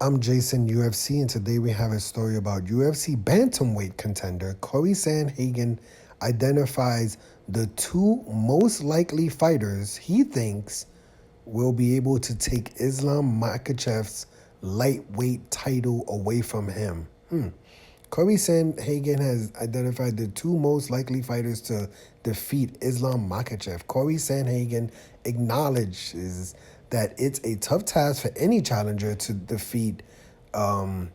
I'm Jason UFC, and today we have a story about UFC bantamweight contender Cory Sandhagen identifies the two most likely fighters he thinks will be able to take Islam Makhachev's lightweight title away from him. Cory Sandhagen has identified the two most likely fighters to defeat Islam Makhachev. Cory Sandhagen acknowledges that it's a tough task for any challenger to defeat current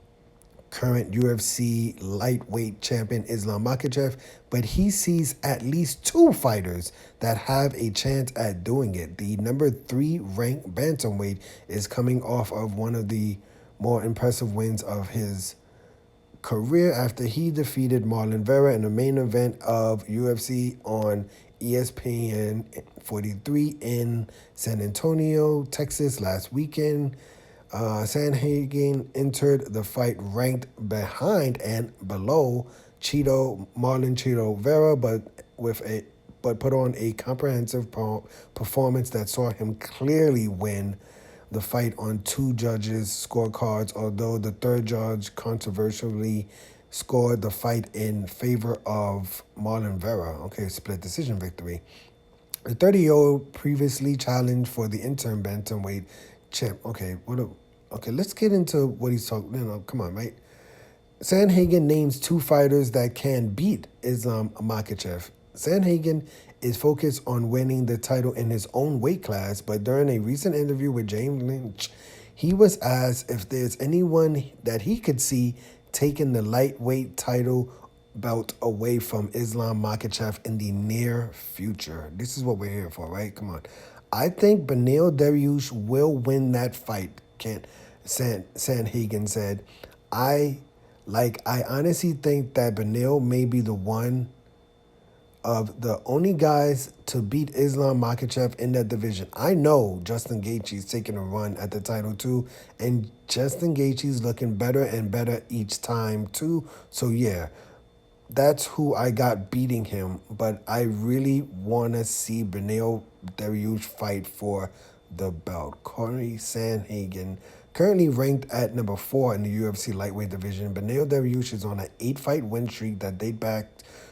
UFC lightweight champion Islam Makhachev, but he sees at least two fighters that have a chance at doing it. The number 3 ranked bantamweight is coming off of one of the more impressive wins of his career after he defeated Marlon Vera in the main event of UFC on ESPN 43 in San Antonio, Texas last weekend. Sandhagen entered the fight ranked behind and below Marlon Cheeto Vera, but put on a comprehensive performance that saw him clearly win the fight on two judges' scorecards, although the third judge controversially scored the fight in favor of Marlon Vera. Okay, split decision victory. The 30-year-old previously challenged for the interim bantamweight champ. Okay, let's get into what he's talking. Come on, right? Sandhagen names two fighters that can beat Islam Makhachev. Sandhagen is focused on winning the title in his own weight class, but during a recent interview with James Lynch, he was asked if there's anyone that he could see taking the lightweight title belt away from Islam Makhachev in the near future. This is what we're here for, right? Come on. I think Beneil Dariush will win that fight, Sandhagen said. I honestly think that Beneil may be the one of the only guys to beat Islam Makhachev in that division. I know Justin Gaethje's taking a run at the title too, and Justin Gaethje's looking better and better each time too. So yeah, that's who I got beating him, but I really want to see Beneil Dariush fight for the belt. Cory Sandhagen, currently ranked at number 4 in the UFC lightweight division. Beneil Dariush is on an 8-fight win streak that date back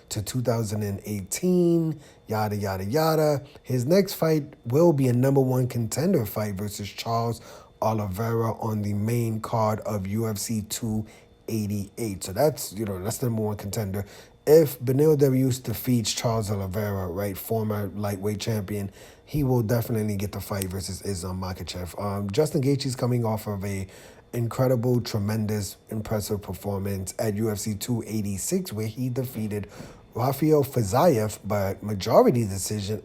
to 2018, yada, yada, yada. His next fight will be a number 1 contender fight versus Charles Oliveira on the main card of UFC 288. So that's the number 1 contender. If Beneil Dariush defeats Charles Oliveira, right, former lightweight champion, he will definitely get the fight versus Islam Makhachev. Justin Gaethje's coming off of a incredible, tremendous, impressive performance at UFC 286, where he defeated Rafael Fiziev by majority decision.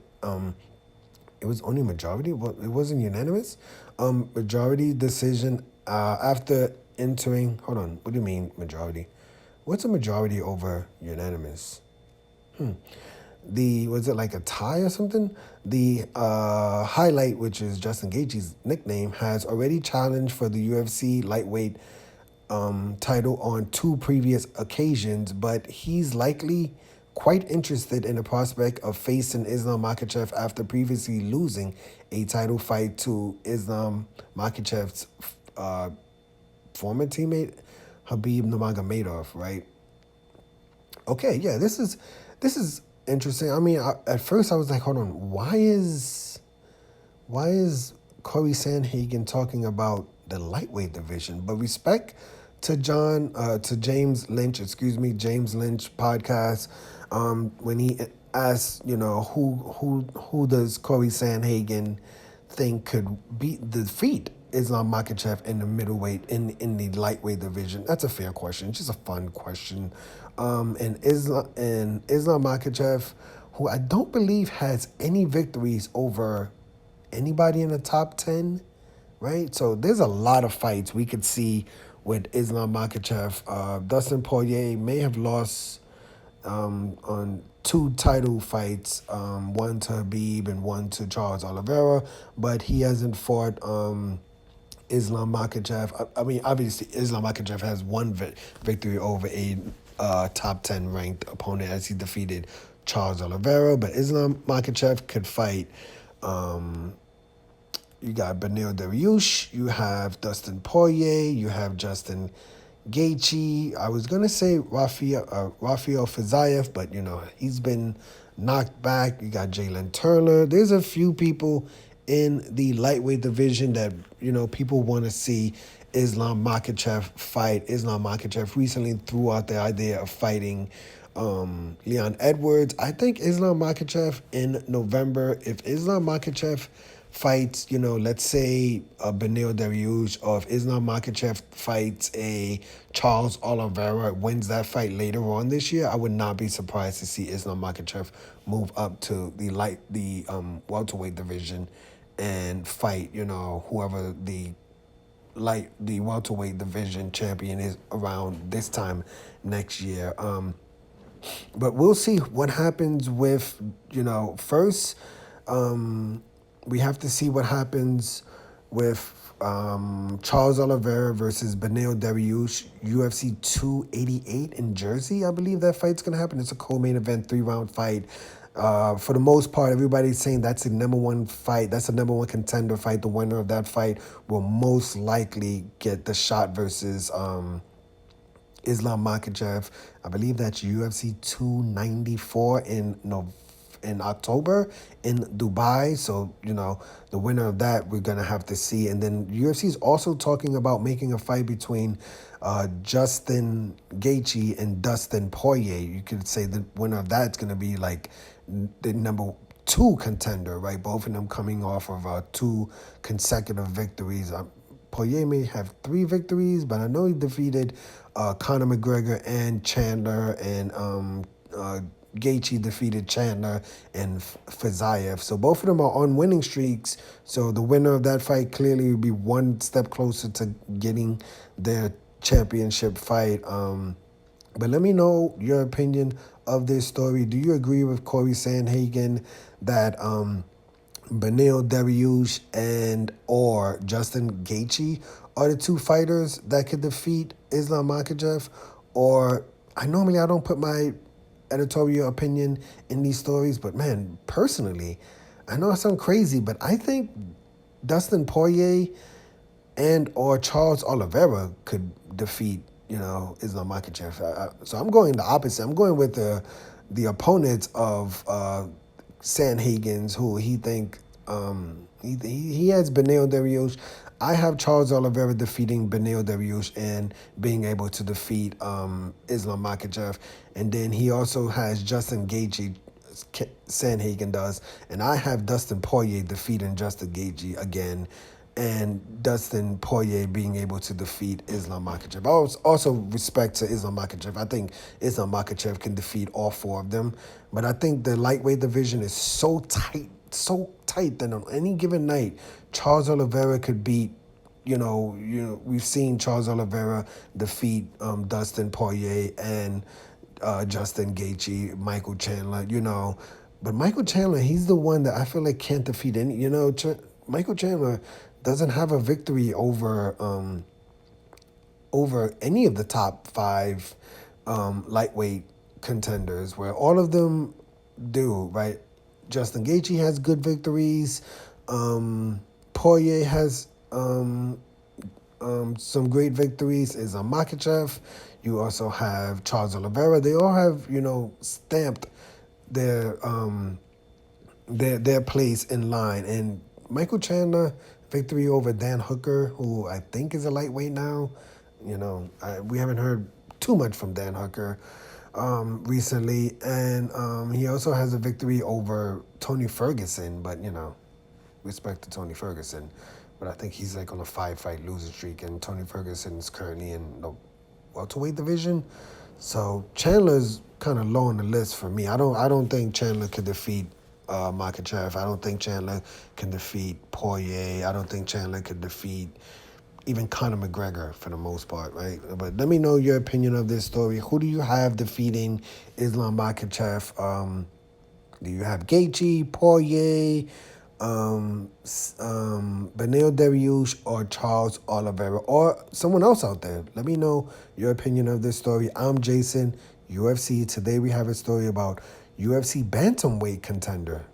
It was only majority. It wasn't unanimous. Majority decision after entering. Hold on. What do you mean majority? What's a majority over unanimous? Was it like a tie or something? The highlight, which is Justin Gaethje's nickname, has already challenged for the UFC lightweight title on 2 previous occasions, but he's likely quite interested in the prospect of facing Islam Makhachev after previously losing a title fight to Islam Makhachev's former teammate Habib Nurmagomedov, right? Okay, yeah, this is interesting. I mean, at first I was like, hold on, why is Cory Sandhagen talking about the lightweight division? But respect to James Lynch podcast, when he asked, who does Cory Sandhagen think could defeat Islam Makhachev in the middleweight in the lightweight division. That's a fair question. It's just a fun question. And Islam Makhachev, who I don't believe has any victories over anybody in the top 10, right? So there's a lot of fights we could see with Islam Makhachev. Dustin Poirier may have lost on 2 title fights, one to Habib and one to Charles Oliveira, but he hasn't fought Islam Makhachev. I mean, obviously, Islam Makhachev has one victory over a top 10 ranked opponent as he defeated Charles Oliveira, but Islam Makhachev could fight you got Beneil Dariush, you have Dustin Poirier, you have Justin Gaethje. I was gonna say Rafael Fiziev, but he's been knocked back. You got Jalen Turner. There's a few people in the lightweight division that people want to see Islam Makhachev fight. Islam Makhachev recently threw out the idea of fighting Leon Edwards. I think Islam Makhachev in November. If Islam Makhachev fights, let's say a Beneil Dariush, or if Islam Makhachev fights a Charles Oliveira, wins that fight later on this year, I would not be surprised to see Islam Makhachev move up to the welterweight division and fight, whoever the welterweight division champion is around this time next year. But we'll see what happens with, first, we have to see what happens with Charles Oliveira versus Beneil Dariush, UFC 288 in Jersey. I believe that fight's going to happen. It's a co-main event, 3-round fight. For the most part, everybody's saying that's the number one fight. That's the number one contender fight. The winner of that fight will most likely get the shot versus Islam Makhachev. I believe that's UFC 294 in October in Dubai. So, the winner of that we're going to have to see. And then UFC is also talking about making a fight between Justin Gaethje and Dustin Poirier. You could say the winner of that's going to be like the number 2 contender, right? Both of them coming off of 2 consecutive victories. Poirier may have 3 victories, but I know he defeated Conor McGregor and Chandler, and Gaethje defeated Chandler and Fiziev. So both of them are on winning streaks. So the winner of that fight clearly will be one step closer to getting their championship fight. But let me know your opinion of this story. Do you agree with Cory Sandhagen that Beneil Dariush and or Justin Gaethje are the 2 fighters that could defeat Islam Makhachev? Or I don't put my editorial opinion in these stories, but man, personally, I know I sound crazy, but I think Dustin Poirier and or Charles Oliveira could defeat Islam Makhachev. So I'm going the opposite. I'm going with the opponents of Sandhagen's, who he think he has Beneil Dariush. I have Charles Oliveira defeating Beneil Dariush and being able to defeat Islam Makhachev. And then he also has Justin Gaethje, Sandhagen does, and I have Dustin Poirier defeating Justin Gaethje again, and Dustin Poirier being able to defeat Islam Makhachev. Also respect to Islam Makhachev. I think Islam Makhachev can defeat all 4 of them, but I think the lightweight division is so tight that on any given night, Charles Oliveira could beat. We've seen Charles Oliveira defeat Dustin Poirier and Justin Gaethje, Michael Chandler. But Michael Chandler, he's the one that I feel like can't defeat any. Michael Chandler doesn't have a victory over any of the top 5 lightweight contenders, where all of them do, right? Justin Gaethje has good victories. Poirier has some great victories. Islam Makhachev. You also have Charles Oliveira. They all have, stamped their place in line. And Michael Chandler, victory over Dan Hooker, who I think is a lightweight now. We haven't heard too much from Dan Hooker recently. And he also has a victory over Tony Ferguson, but, respect to Tony Ferguson. But I think he's like on a 5-fight losing streak, and Tony Ferguson is currently in the welterweight division. So Chandler's kind of low on the list for me. I don't think Chandler could defeat Makhachev. I don't think Chandler can defeat Poirier. I don't think Chandler could defeat even Conor McGregor for the most part, right? But let me know your opinion of this story. Who do you have defeating Islam Makhachev? Do you have Gaethje, Poirier, Beneil Dariush, or Charles Oliveira, or someone else out there? Let me know your opinion of this story. I'm Jason, UFC. Today we have a story about UFC bantamweight contender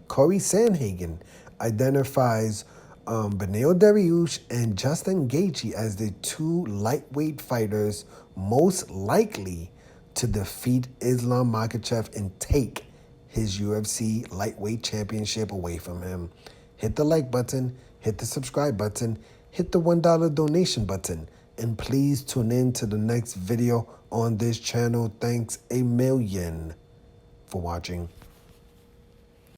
Cory Sandhagen identifies Beneil Dariush and Justin Gaethje as the two lightweight fighters most likely to defeat Islam Makhachev and take his UFC lightweight championship away from him. Hit the like button, hit the subscribe button, hit the $1 donation button, and please tune in to the next video on this channel. Thanks a million for watching.